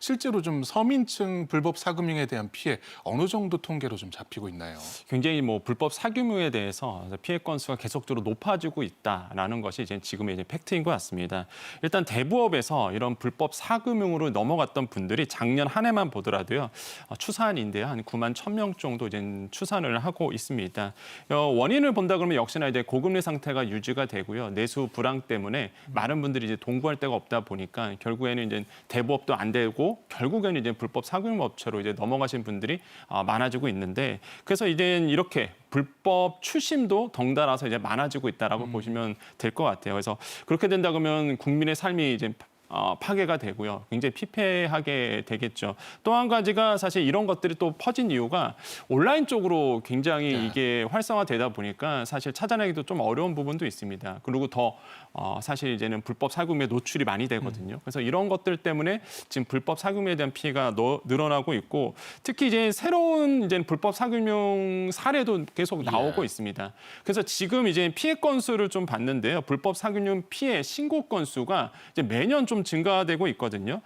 실제로 좀 서민층 불법 사금융에 대한 피해 어느 정도 통계로 좀 잡히고 있나요? 굉장히 불법 사금융에 대해서 피해 건수가 계속적으로 높아지고 있다라는 것이 이제 지금의 이제 팩트인 것 같습니다. 일단 대부업에서 이런 불법 사금융으로 넘어갔던 분들이 작년 한 해만 보더라도요. 추산인데요. 한 9만 1,000명 정도 이제 추산을 하고 있습니다. 원인을 본다 그러면 역시나 이제 고금리 상태가 유지가 되고요. 내수 불황 때문에 많은 분들이 이제 동구할 데가 없다 보니까 결국에는 이제 대부업도 안 되고 결국에는 이제 불법 사금융 업체로 이제 넘어가신 분들이 많아지고 있는데 그래서 이제 이렇게 불법 추심도 덩달아서 이제 많아지고 있다라고 보시면 될 것 같아요. 그래서 그렇게 된다 그러면 국민의 삶이 이제 파괴가 되고요. 굉장히 피폐하게 되겠죠. 또 한 가지가 사실 이런 것들이 또 퍼진 이유가 온라인 쪽으로 굉장히 이게 활성화되다 보니까 사실 찾아내기도 좀 어려운 부분도 있습니다. 그리고 더 사실 이제는 불법 사금융에 노출이 많이 되거든요. 그래서 이런 것들 때문에 지금 불법 사금융에 대한 피해가 늘어나고 있고 특히 이제 새로운 이제 불법 사금융 사례도 계속 나오고 있습니다. 그래서 지금 이제 피해 건수를 좀 봤는데요. 불법 사금융 피해 신고 건수가 이제 매년 좀 증가되고 있거든요.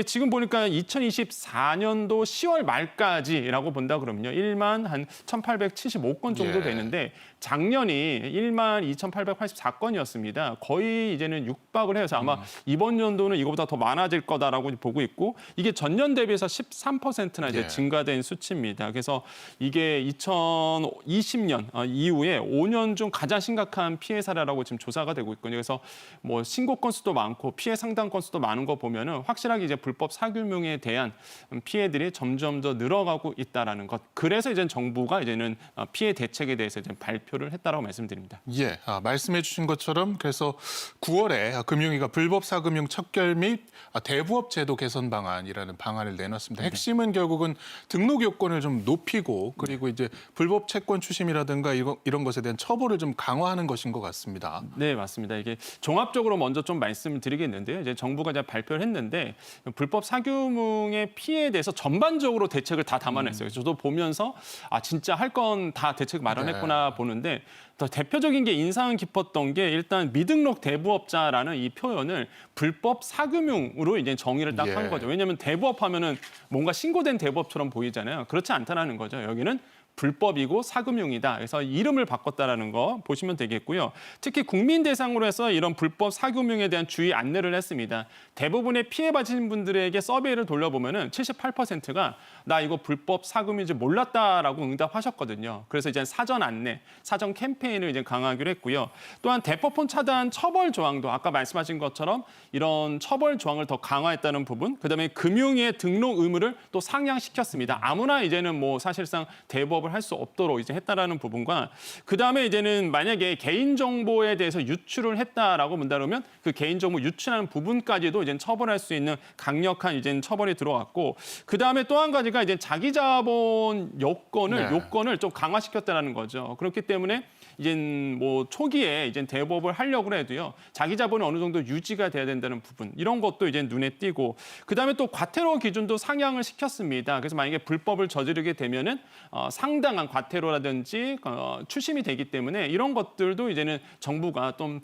지금 보니까 2024년도 10월 말까지라고 본다 그러면요. 1만 한 1,875건 정도 되는데 작년이 1만 2,884건이었습니다. 거의 이제는 육박을 해서 아마 이번 연도는 이거보다 더 많아질 거다라고 보고 있고 이게 전년 대비해서 13%나 이제 증가된 수치입니다. 그래서 이게 2020년 이후에 5년 중 가장 심각한 피해 사례라고 지금 조사가 되고 있거든요. 그래서 신고 건수도 많고 피해 상당 건수도 많은 거 보면은 확실하게 이제 불법 사금융에 대한 피해들이 점점 더 늘어가고 있다라는 것. 그래서 이제 정부가 이제는 피해 대책에 대해서 이제 발표를 했다라고 말씀드립니다. 예, 말씀해 주신 것처럼 그래서 9월에 금융위가 불법 사금융 척결 및 대부업 제도 개선 방안이라는 방안을 내놨습니다. 핵심은 결국은 등록 요건을 좀 높이고 그리고 이제 불법 채권 추심이라든가 이런 것에 대한 처벌을 좀 강화하는 것인 것 같습니다. 네, 맞습니다. 이게 종합적으로 먼저 좀 말씀드리겠는데요. 이제 정부가 이제 발표를 했는데 불법 사금융의 피해에 대해서 전반적으로 대책을 다 담아냈어요. 저도 보면서 진짜 할 건 다 대책 마련했구나 보는데 더 대표적인 게 인상 깊었던 게 일단 미등록 대부업자라는 이 표현을 불법 사금융으로 이제 정의를 딱 한 거죠. 왜냐하면 대부업 하면은 뭔가 신고된 대부업처럼 보이잖아요. 그렇지 않다는 거죠. 여기는 불법이고 사금융이다. 그래서 이름을 바꿨다라는 거 보시면 되겠고요. 특히 국민 대상으로 해서 이런 불법 사금융에 대한 주의 안내를 했습니다. 대부분의 피해받으신 분들에게 서베이를 돌려보면은 78%가 나 이거 불법 사금융인지 몰랐다라고 응답하셨거든요. 그래서 이제 사전 안내, 사전 캠페인을 이제 강화하기로 했고요. 또한 대포폰 차단 처벌 조항도 아까 말씀하신 것처럼 이런 처벌 조항을 더 강화했다는 부분, 그다음에 금융의 등록 의무를 또 상향시켰습니다. 아무나 이제는 사실상 대부업을 할 수 없도록 이제 했다라는 부분과 그다음에 이제는 만약에 개인정보에 대해서 유출을 했다라고 본다 그러면 그 개인정보 유출하는 부분까지도 이제 처벌할 수 있는 강력한 이제 처벌이 들어왔고 그다음에 또 한 가지가 이제 자기자본 요건을 좀 강화시켰다라는 거죠. 그렇기 때문에 이제 초기에 이제 대부업을 하려고 해도요. 자기자본이 어느 정도 유지가 돼야 된다는 부분. 이런 것도 이제 눈에 띄고 그다음에 또 과태료 기준도 상향을 시켰습니다. 그래서 만약에 불법을 저지르게 되면은 상당한 과태료라든지 추심이 되기 때문에 이런 것들도 이제는 정부가 좀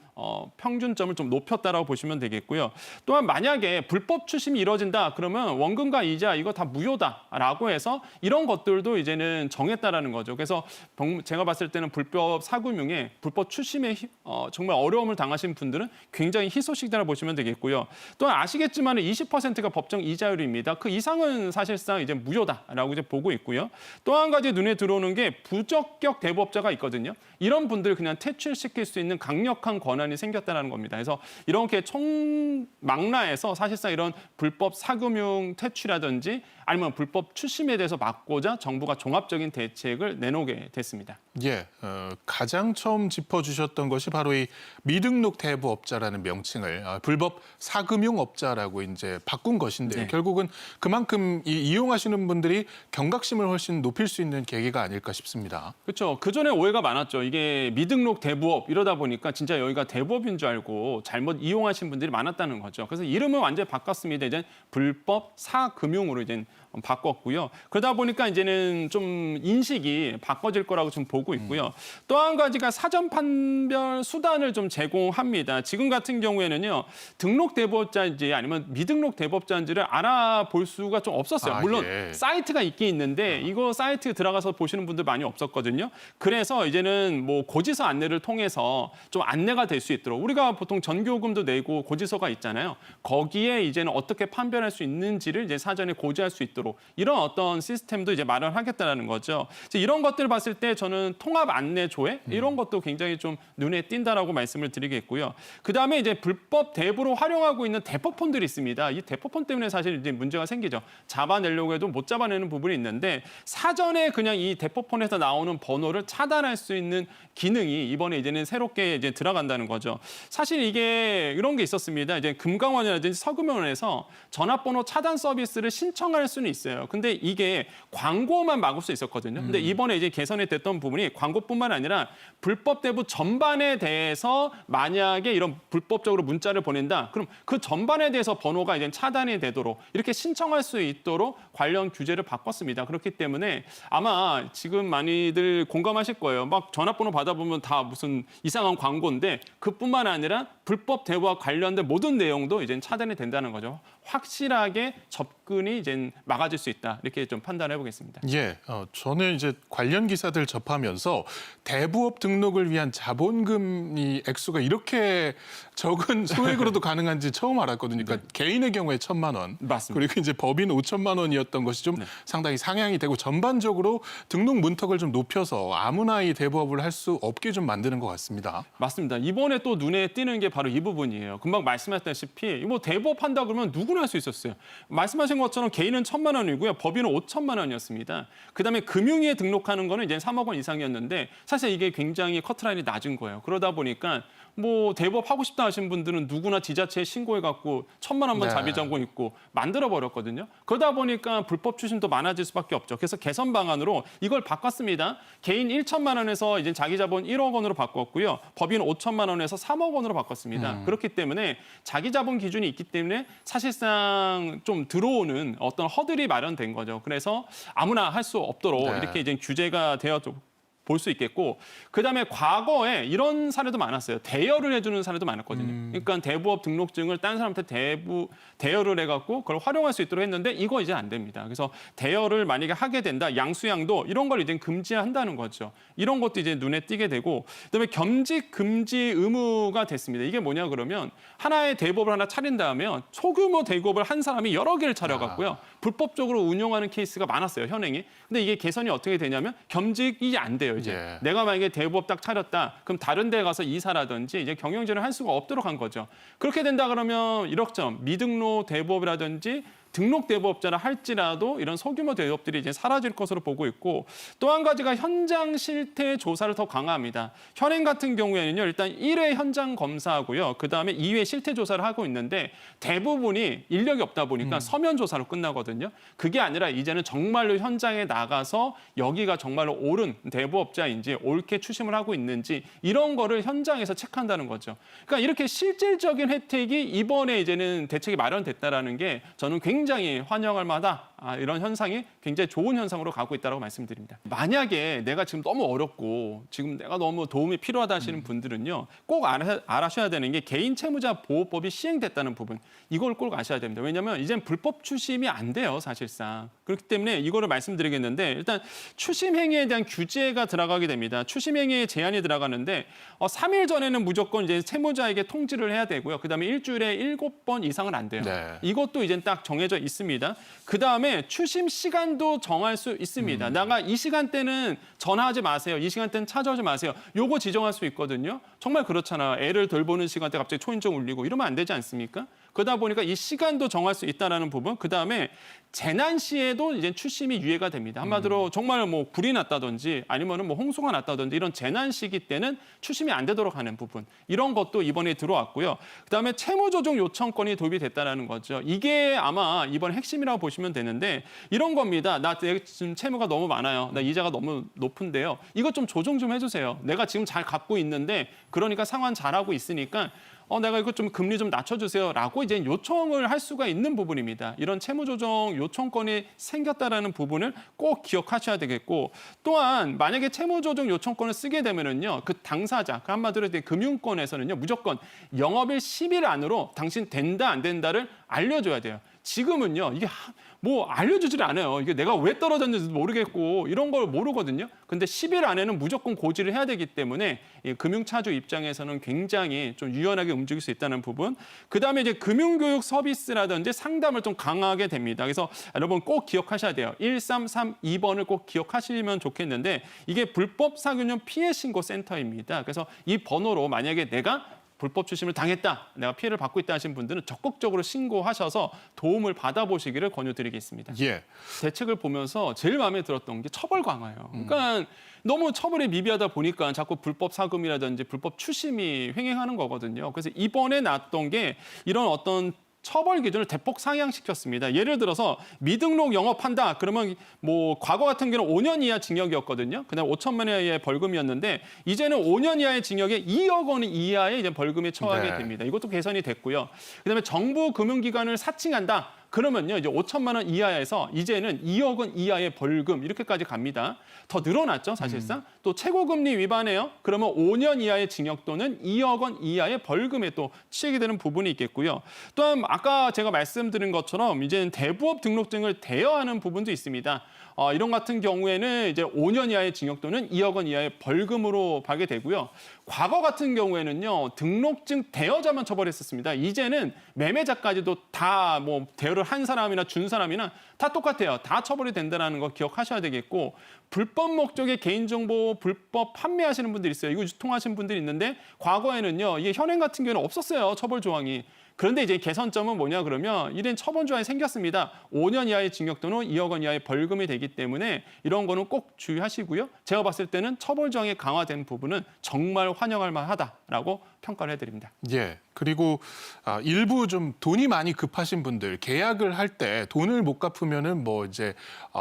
평균점을 좀 높였다라고 보시면 되겠고요. 또한 만약에 불법 추심이 이뤄진다 그러면 원금과 이자 이거 다 무효다라고 해서 이런 것들도 이제는 정했다라는 거죠. 그래서 제가 봤을 때는 불법 사금융에 불법 추심에 정말 어려움을 당하신 분들은 굉장히 희소식이라고 보시면 되겠고요. 또한 아시겠지만 20%가 법정 이자율입니다. 그 이상은 사실상 이제 무효다라고 이제 보고 있고요. 또 한 가지 눈에 들어오는 게 부적격 대부업자가 있거든요. 이런 분들 그냥 퇴출시킬 수 있는 강력한 권한이 생겼다는 겁니다. 그래서 이렇게 총망라해서 사실상 이런 불법 사금융 퇴출이라든지 아니면 불법 추심에 대해서 막고자 정부가 종합적인 대책을 내놓게 됐습니다. 예, 가장 처음 짚어주셨던 것이 바로 이 미등록 대부업자라는 명칭을 불법 사금융업자라고 이제 바꾼 것인데 결국은 그만큼 이용하시는 분들이 경각심을 훨씬 높일 수 있는 계기가 아닐까 싶습니다. 그렇죠. 그전에 오해가 많았죠. 이게 미등록 대부업 이러다 보니까 진짜 여기가 대부업인 줄 알고 잘못 이용하신 분들이 많았다는 거죠. 그래서 이름을 완전히 바꿨습니다. 이제 불법 사금융으로 이제 바꿨고요. 그러다 보니까 이제는 좀 인식이 바꿔질 거라고 좀 보고 있고요. 또 한 가지 가지가 사전 판별 수단을 좀 제공합니다. 지금 같은 경우에는요. 등록 대부업자인지 아니면 미등록 대부업자인지를 알아볼 수가 좀 없었어요. 물론 예. 사이트가 있긴 있는데 이거 사이트 들어가서 보시는 분들 많이 없었거든요. 그래서 이제는 뭐 고지서 안내를 통해서 좀 안내가 될 수 있도록 우리가 보통 전교금도 내고 고지서가 있잖아요. 거기에 이제는 어떻게 판별할 수 있는지를 이제 사전에 고지할 수 있도록 이런 어떤 시스템도 이제 마련하겠다라는 거죠. 이제 이런 것들을 봤을 때 저는 통합 안내 조회 이런 것도 굉장히 좀 눈에 띈다라고 말씀을 드리겠고요. 그다음에 이제 불법 대부로 활용하고 있는 대포폰들이 있습니다. 이 대포폰 때문에 사실 이제 문제가 생기죠. 잡아내려고 해도 못 잡아내는 부분이 있는데 사전에 그냥 이 대포폰에서 나오는 번호를 차단할 수 있는 기능이 이번에 이제는 새롭게 이제 들어간다는 거죠. 사실 이게 이런 게 있었습니다. 이제 금강원이라든지 서금원에서 전화번호 차단 서비스를 신청할 수는 있어요. 근데 이게 광고만 막을 수 있었거든요. 근데 이번에 이제 개선이 됐던 부분이 광고뿐만 아니라 불법 대부 전반에 대해서 만약에 이런 불법적으로 문자를 보낸다. 그럼 그 전반에 대해서 번호가 이제 차단이 되도록 이렇게 신청할 수 있도록 관련 규제를 바꿨습니다. 그렇기 때문에 아마 지금 많이들 공감하실 거예요. 막 전화번호 받아보면 다 무슨 이상한 광고인데 그뿐만 아니라 불법 대부와 관련된 모든 내용도 이제 차단이 된다는 거죠. 확실하게 접근이 이제 막아질 수 있다. 이렇게 좀 판단해 보겠습니다. 예, 저는 이제 관련 기사들 접하면서 대부업 등록을 위한 자본금이 액수가 이렇게 적은 소액으로도 가능한지 처음 알았거든요. 그러니까 개인의 경우에 1,000만 원, 맞습니다. 그리고 이제 법인 5천만 원이었던 것이 좀 상당히 상향이 되고 전반적으로 등록 문턱을 좀 높여서 아무나 이 대부업을 할 수 없게 좀 만드는 것 같습니다. 맞습니다. 이번에 또 눈에 띄는 게 바로 이 부분이에요. 금방 말씀하셨다시피 뭐 대부업 한다 그러면 누구나 할 수 있었어요. 말씀하신 것처럼 개인은 1,000만 원이고요. 법인은 5천만 원이었습니다. 그다음에 금융위에 등록하는 거는 이제 3억 원 이상이었는데 사실 이게 굉장히 커트라인이 낮은 거예요. 그러다 보니까 뭐 대부업 하고 싶다 하신 분들은 누구나 지자체에 신고해갖고 1,000만 원만 네. 자비전공 있고 만들어버렸거든요. 그러다 보니까 불법 추심도 많아질 수밖에 없죠. 그래서 개선 방안으로 이걸 바꿨습니다. 개인 1,000만 원에서 이제 자기 자본 1억 원으로 바꿨고요. 법인 5천만 원에서 3억 원으로 바꿨습니다. 그렇기 때문에 자기 자본 기준이 있기 때문에 사실상 좀 들어오는 어떤 허들이 마련된 거죠. 그래서 아무나 할 수 없도록 네. 이렇게 이제 규제가 되어 볼 수 있겠고 그다음에 과거에 이런 사례도 많았어요. 대여를 해주는 사례도 많았거든요. 그러니까 대부업 등록증을 다른 사람한테 대여를 해갖고 그걸 활용할 수 있도록 했는데 이거 이제 안 됩니다. 그래서 대여를 만약에 하게 된다, 양수양도 이런 걸 이제 금지한다는 거죠. 이런 것도 이제 눈에 띄게 되고 그다음에 겸직 금지 의무가 됐습니다. 이게 뭐냐 그러면 하나의 대부업을 하나 차린 다음에 소규모 대부업을 한 사람이 여러 개를 차려갖고요. 불법적으로 운용하는 케이스가 많았어요, 현행이. 근데 이게 개선이 어떻게 되냐면 겸직이 안 돼요, 이제. 예. 내가 만약에 대부업 딱 차렸다. 그럼 다른 데 가서 이사라든지 이제 경영진을 할 수가 없도록 한 거죠. 그렇게 된다 그러면 이럭저럭 미등록 대부업이라든지 등록 대부업자라 할지라도 이런 소규모 대부업들이 이제 사라질 것으로 보고 있고 또 한 가지가 현장 실태 조사를 더 강화합니다. 현행 같은 경우에는요. 일단 1회 현장 검사하고요. 그다음에 2회 실태 조사를 하고 있는데 대부분이 인력이 없다 보니까 서면 조사로 끝나거든요. 그게 아니라 이제는 정말로 현장에 나가서 여기가 정말로 옳은 대부업자인지 옳게 추심을 하고 있는지 이런 거를 현장에서 체크한다는 거죠. 그러니까 이렇게 실질적인 혜택이 이번에 이제는 대책이 마련됐다라는 게 저는 굉장히 환영할 만하다. 이런 현상이 굉장히 좋은 현상으로 가고 있다고 말씀드립니다. 만약에 내가 지금 너무 어렵고 지금 내가 너무 도움이 필요하다 하시는 분들은요. 꼭 알아셔야 되는 게 개인 채무자 보호법이 시행됐다는 부분. 이걸 꼭 아셔야 됩니다. 왜냐하면 이젠 불법 추심이 안 돼요. 사실상. 그렇기 때문에 이거를 말씀드리겠는데 일단 추심 행위에 대한 규제가 들어가게 됩니다. 추심 행위에 제한이 들어가는데 3일 전에는 무조건 이제 채무자에게 통지를 해야 되고요. 그다음에 일주일에 7번 이상은 안 돼요. 네. 이것도 이제 딱 정해져 있습니다. 그다음에 추심 시간도 정할 수 있습니다. 내가 이 시간대는 전화하지 마세요. 이 시간대는 찾아오지 마세요. 요거 지정할 수 있거든요. 정말 그렇잖아. 애를 돌보는 시간대 갑자기 초인종 울리고 이러면 안 되지 않습니까? 그러다 보니까 이 시간도 정할 수 있다라는 부분. 그다음에 재난 시에도 이제 추심이 유예가 됩니다. 한마디로 정말 뭐 불이 났다든지 아니면은 뭐 홍수가 났다든지 이런 재난 시기 때는 추심이 안 되도록 하는 부분. 이런 것도 이번에 들어왔고요. 그다음에 채무 조정 요청권이 도입이 됐다라는 거죠. 이게 아마 이번 핵심이라고 보시면 되는데 이런 겁니다. 나 지금 채무가 너무 많아요. 나 이자가 너무 높은데요. 이것 좀 조정 좀 해주세요. 내가 지금 잘 갚고 있는데 그러니까 상환 잘하고 있으니까 내가 이거 좀 금리 좀 낮춰주세요라고 이제 요청을 할 수가 있는 부분입니다. 이런 채무 조정 요청권이 생겼다라는 부분을 꼭 기억하셔야 되겠고 또한 만약에 채무조정 요청권을 쓰게 되면은요 그 당사자 그 한마디로 이제 금융권에서는요 무조건 영업일 10일 안으로 당신 된다 안 된다를 알려줘야 돼요. 지금은요 이게 뭐 알려주질 않아요. 이게 내가 왜 떨어졌는지도 모르겠고 이런 걸 모르거든요. 근데 10일 안에는 무조건 고지를 해야 되기 때문에 이 금융차주 입장에서는 굉장히 좀 유연하게 움직일 수 있다는 부분. 그다음에 이제 금융교육 서비스라든지 상담을 좀 강화하게 됩니다. 그래서 여러분 꼭 기억하셔야 돼요. 1332번을 꼭 기억하시면 좋겠는데 이게 불법 사교육 피해 신고 센터입니다. 그래서 이 번호로 만약에 내가 불법 추심을 당했다, 내가 피해를 받고 있다 하신 분들은 적극적으로 신고하셔서 도움을 받아보시기를 권유드리겠습니다. 예. 대책을 보면서 제일 마음에 들었던 게 처벌 강화예요. 그러니까 너무 처벌이 미비하다 보니까 자꾸 불법 사금이라든지 불법 추심이 횡행하는 거거든요. 그래서 이번에 났던 게 이런 어떤 처벌 기준을 대폭 상향시켰습니다. 예를 들어서 미등록 영업한다. 그러면 뭐 과거 같은 경우는 5년 이하 징역이었거든요. 그다음 5천만 원 이하의 벌금이었는데 이제는 5년 이하의 징역에 2억 원 이하의 이제 벌금에 처하게 네. 됩니다. 이것도 개선이 됐고요. 그다음에 정부 금융기관을 사칭한다. 그러면요 이제 5천만 원 이하에서 이제는 2억 원 이하의 벌금 이렇게까지 갑니다. 더 늘어났죠 사실상. 또 최고금리 위반해요. 그러면 5년 이하의 징역 또는 2억 원 이하의 벌금에 또 치게 되는 부분이 있겠고요. 또한 아까 제가 말씀드린 것처럼 이제는 대부업 등록증을 대여하는 부분도 있습니다. 이런 같은 경우에는 이제 5년 이하의 징역 또는 2억 원 이하의 벌금으로 가게 되고요. 과거 같은 경우에는요 등록증 대여자만 처벌했었습니다. 이제는 매매자까지도 다 뭐 대여를 한 사람이나 준 사람이나 다 똑같아요. 다 처벌이 된다는 거 기억하셔야 되겠고 불법 목적의 개인정보 불법 판매하시는 분들이 있어요. 이거 유통하시는 분들이 있는데 과거에는요 이게 현행 같은 경우는 없었어요. 처벌 조항이. 그런데 이제 개선점은 뭐냐 그러면 이런 처벌 조항이 생겼습니다. 5년 이하의 징역 또는 2억 원 이하의 벌금이 되기 때문에 이런 거는 꼭 주의하시고요. 제가 봤을 때는 처벌 조항이 강화된 부분은 정말 환영할 만하다라고 평가를 해드립니다. 예. 그리고 일부 좀 돈이 많이 급하신 분들 계약을 할 때 돈을 못 갚으면은 뭐 이제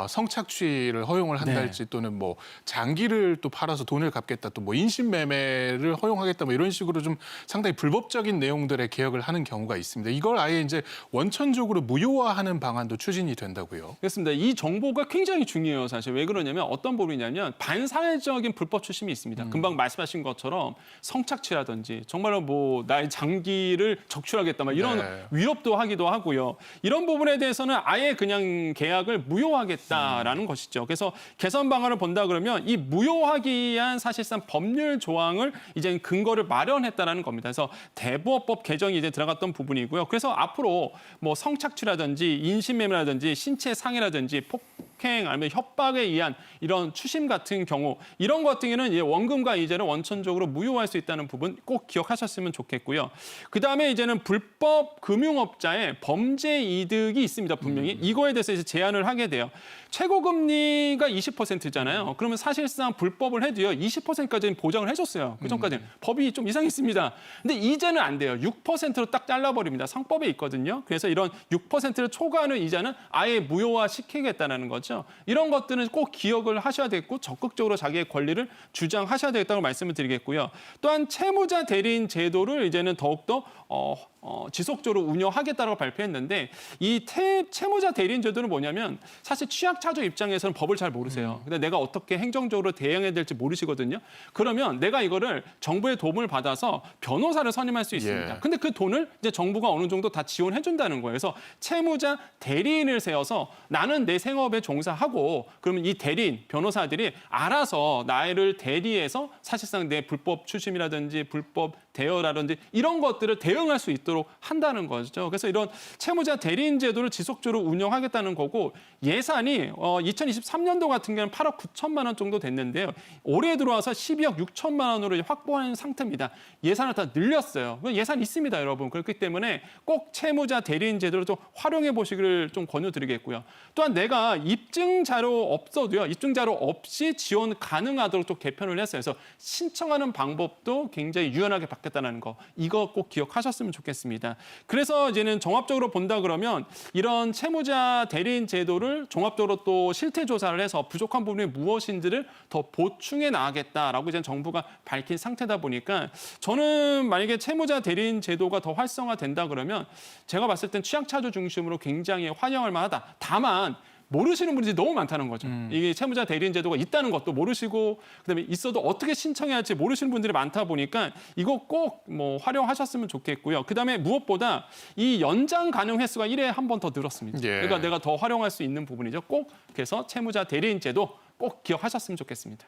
성착취를 허용을 한달지 또는 뭐 장기를 또 팔아서 돈을 갚겠다 또 뭐 인신매매를 허용하겠다 뭐 이런 식으로 좀 상당히 불법적인 내용들의 계약을 하는 경우가 있습니다. 이걸 아예 이제 원천적으로 무효화하는 방안도 추진이 된다고요. 그렇습니다. 이 정보가 굉장히 중요해요. 사실 왜 그러냐면 어떤 부분이냐면 반사회적인 불법 추심이 있습니다. 금방 말씀하신 것처럼 성착취라든지 정말로 뭐 나의 장기를 적출하겠다 막 이런 네. 위협도 하기도 하고요. 이런 부분에 대해서는 아예 그냥 계약을 무효하겠다라는 것이죠. 그래서 개선 방안을 본다 그러면 이 무효하기 위한 사실상 법률 조항을 이제 근거를 마련했다라는 겁니다. 그래서 대부업법 개정이 이제 들어갔던 부분이고요. 그래서 앞으로 뭐 성착취라든지 인신매매라든지 신체 상해라든지 폭행 아니면 협박에 의한 이런 추심 같은 경우 이런 것 같은 경우는 이제 원금과 이자를 원천적으로 무효할 수 있다는 부분 꼭 기억하셨으면 좋겠고요. 그다음에 이제는 불법 금융업자의 범죄 이득이 있습니다. 분명히 이거에 대해서 이제 제한을 하게 돼요. 최고금리가 20%잖아요. 그러면 사실상 불법을 해도요 20%까지는 보장을 해줬어요. 그 전까지는 법이 좀 이상했습니다. 근데 이제는 안 돼요. 6%로 딱 잘라버립니다. 상법에 있거든요. 그래서 이런 6%를 초과하는 이자는 아예 무효화시키겠다는 거죠. 이런 것들은 꼭 기억을 하셔야 되겠고 적극적으로 자기의 권리를 주장하셔야 되겠다고 말씀을 드리겠고요. 또한 채무자 대리인 제도를 이제는 더욱더 지속적으로 운영하겠다고 발표했는데 이 채무자 대리인 제도는 뭐냐면 사실 취약차주 입장에서는 법을 잘 모르세요. 근데 내가 어떻게 행정적으로 대응해야 될지 모르시거든요. 그러면 내가 이거를 정부의 도움을 받아서 변호사를 선임할 수 있습니다. 예. 근데 그 돈을 이제 정부가 어느 정도 다 지원해 준다는 거예요. 그래서 채무자 대리인을 세워서 나는 내 생업에 종사하고 그러면 이 대리인 변호사들이 알아서 나를 대리해서 사실상 내 불법 추심이라든지 불법 대여라든지 이런 것들을 대응할 수 있도록 한다는 거죠. 그래서 이런 채무자 대리인 제도를 지속적으로 운영하겠다는 거고 예산이 2023년도 같은 경우는 8억 9천만 원 정도 됐는데요. 올해 들어와서 12억 6천만 원으로 확보한 상태입니다. 예산을 다 늘렸어요. 예산 있습니다, 여러분. 그렇기 때문에 꼭 채무자 대리인 제도를 좀 활용해 보시기를 좀 권유드리겠고요. 또한 내가 입증 자료 없어도요. 입증 자료 없이 지원 가능하도록 또 개편을 했어요. 그래서 신청하는 방법도 굉장히 유연하게 바뀌었습니다. 바뀌었다는 거 이거 꼭 기억하셨으면 좋겠습니다. 그래서 이제는 종합적으로 본다 그러면 이런 채무자 대리인 제도를 종합적으로 또 실태 조사를 해서 부족한 부분이 무엇인지를 더 보충해 나가겠다라고 이제 정부가 밝힌 상태다 보니까 저는 만약에 채무자 대리인 제도가 더 활성화된다 그러면 제가 봤을 땐 취약차주 중심으로 굉장히 환영할 만하다. 다만 모르시는 분들이 너무 많다는 거죠. 이게 채무자 대리인 제도가 있다는 것도 모르시고 그다음에 있어도 어떻게 신청해야 할지 모르시는 분들이 많다 보니까 이거 꼭 뭐 활용하셨으면 좋겠고요. 그다음에 무엇보다 이 연장 가능 횟수가 1회에 한 번 더 늘었습니다. 예. 그러니까 내가 더 활용할 수 있는 부분이죠. 꼭 그래서 채무자 대리인 제도 꼭 기억하셨으면 좋겠습니다.